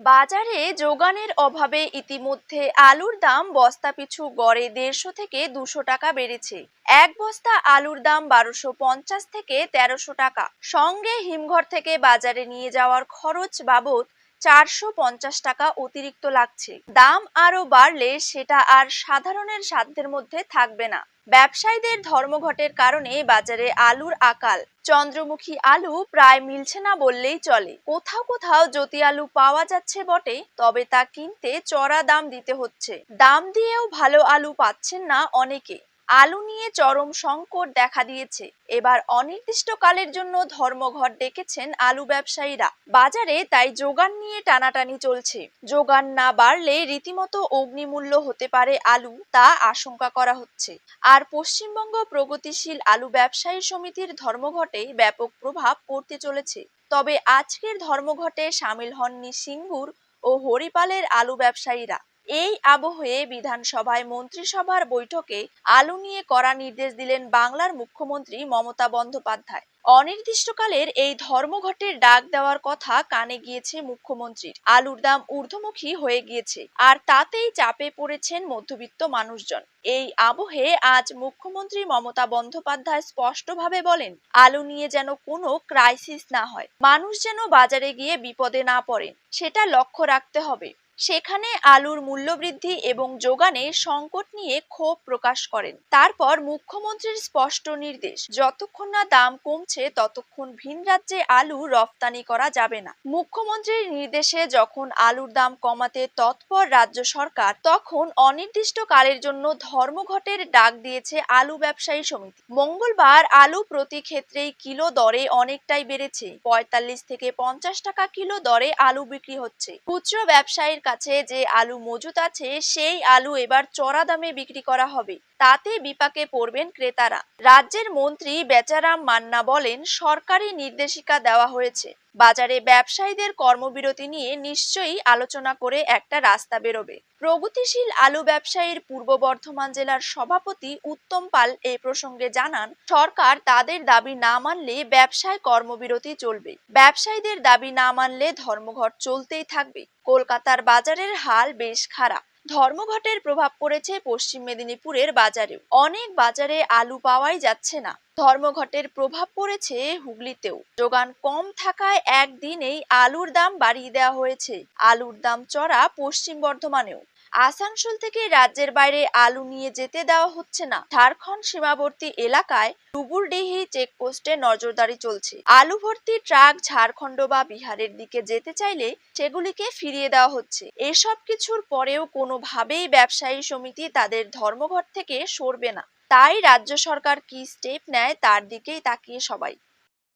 বাজারে যোগানের অভাবে ইতিমধ্যে আলুর দাম বস্তা পিছু গড়ে 150 থেকে 200 টাকা বেড়েছে। এক বস্তা আলুর দাম 1250 থেকে 1300 টাকা, সঙ্গে হিমঘর থেকে বাজারে নিয়ে যাওয়ার খরচ বাবদ 450 টাকা অতিরিক্ত লাগছে। দাম আরো বাড়লে সেটা আর সাধারণের সাধ্যের মধ্যে থাকবে না। ব্যবসায়ীদের ধর্মঘটের কারণে বাজারে আলুর আকাল। চন্দ্রমুখী আলু প্রায় মিলছে না বললেই চলে। কোথাও কোথাও জ্যোতি আলু পাওয়া যাচ্ছে বটে, তবে তা কিনতে চড়া দাম দিতে হচ্ছে। দাম দিয়েও ভালো আলু পাচ্ছেন না অনেকে। আলু নিয়ে চরম সংকট দেখা দিয়েছে। এবার অনির্দিষ্টকালের জন্য ধর্মঘট ডেকেছেন আলু ব্যবসায়ীরা। বাজারে তাই যোগান নিয়ে টানাটানি চলছে। যোগান না বাড়লে রীতিমতো অগ্নিমূল্য হতে পারে আলু, তা আশঙ্কা করা হচ্ছে। আর পশ্চিমবঙ্গ প্রগতিশীল আলু ব্যবসায়ী সমিতির ধর্মঘটে ব্যাপক প্রভাব পড়তে চলেছে। তবে আজকের ধর্মঘটে সামিল হননি সিঙ্গুর ও হরিপালের আলু ব্যবসায়ীরা। এই আবহে বিধানসভায় মন্ত্রিসভার বৈঠকে আলু নিয়ে কড়া নির্দেশ দিলেন বাংলার মুখ্যমন্ত্রী মমতা বন্দ্যোপাধ্যায়। অনির্দিষ্টকালের এই ধর্মঘটের ডাক দেওয়ার কথা কানে গিয়েছে মুখ্যমন্ত্রীর। আলুর দাম ঊর্ধ্বমুখী হয়ে গিয়েছে, আর তাতেই চাপে পড়েছেন মধ্যবিত্ত মানুষজন। এই আবহে আজ মুখ্যমন্ত্রী মমতা বন্দ্যোপাধ্যায় স্পষ্টভাবে বলেন, আলু নিয়ে যেন কোনো ক্রাইসিস না হয়, মানুষ যেন বাজারে গিয়ে বিপদে না পড়েন, সেটা লক্ষ্য রাখতে হবে। সেখানে আলুর মূল্যবৃদ্ধি এবং যোগানে সংকট নিয়ে ক্ষোভ প্রকাশ করেন। তারপর মুখ্যমন্ত্রীর স্পষ্ট নির্দেশ, যতক্ষণ না দাম কমছে ততক্ষণ ভিন রাজ্যে আলু রফতানি করা যাবে না। মুখ্যমন্ত্রীর নির্দেশে যখন আলুর দাম কমাতে তৎপর রাজ্য সরকার, তখন অনির্দিষ্টকালের জন্য ধর্মঘটের ডাক দিয়েছে আলু ব্যবসায়ী সমিতি। মঙ্গলবার আলু প্রতি ক্ষেত্রেই কিলো দরে অনেকটাই বেড়েছে। 45 থেকে 50 টাকা কিলো দরে আলু বিক্রি হচ্ছে। খুচরো ব্যবসায়ীর কাছে যে আলু মজুত আছে সেই আলু এবার চড়া দামে বিক্রি করা হবে। তাতে বিপাকে পড়বেন ক্রেতারা। রাজ্যের মন্ত্রী বেচারাম মান্না বলেন, সরকারি নির্দেশিকা দেওয়া হয়েছে, বাজারে ব্যবসায়ীদের কর্মবিরতি নিয়ে নিশ্চয়ই আলোচনা করে একটা রাস্তা বেরোবে। প্রগতিশীল আলু ব্যবসায়ীর পূর্ব বর্ধমান জেলার সভাপতি উত্তম পাল এ প্রসঙ্গে জানান, সরকার তাদের দাবি না মানলে ব্যবসায় কর্মবিরতি চলবে। ব্যবসায়ীদের দাবি না মানলে ধর্মঘট চলতেই থাকবে। কলকাতার বাজারের হাল বেশ খারাপ। ধর্মঘটের প্রভাব পড়েছে পশ্চিম মেদিনীপুরের বাজারেও। অনেক বাজারে আলু পাওয়াই যাচ্ছে না। ধর্মঘটের প্রভাব পড়েছে হুগলিতেও। যোগান কম থাকায় একদিনেই আলুর দাম বাড়িয়ে দেওয়া হয়েছে। আলুর দাম চড়া পশ্চিম বর্ধমানেও। আসানসোল থেকে রাজ্যের বাইরে আলু নিয়ে যেতে দেওয়া হচ্ছে না। ঝাড়খণ্ড সীমাবর্তী এলাকায় ডুবুরডিহি চেকপোস্টে নজরদারি চলছে। আলু ভর্তি ট্রাক ঝাড়খণ্ড বা বিহারের দিকে যেতে চাইলে সেগুলিকে ফিরিয়ে দেওয়া হচ্ছে। এসব কিছুর পরেও কোনোভাবেই ব্যবসায়ী সমিতি তাদের ধর্মঘট থেকে সরবে না। তাই রাজ্য সরকার কি স্টেপ নেয় তার দিকেই তাকিয়ে সবাই।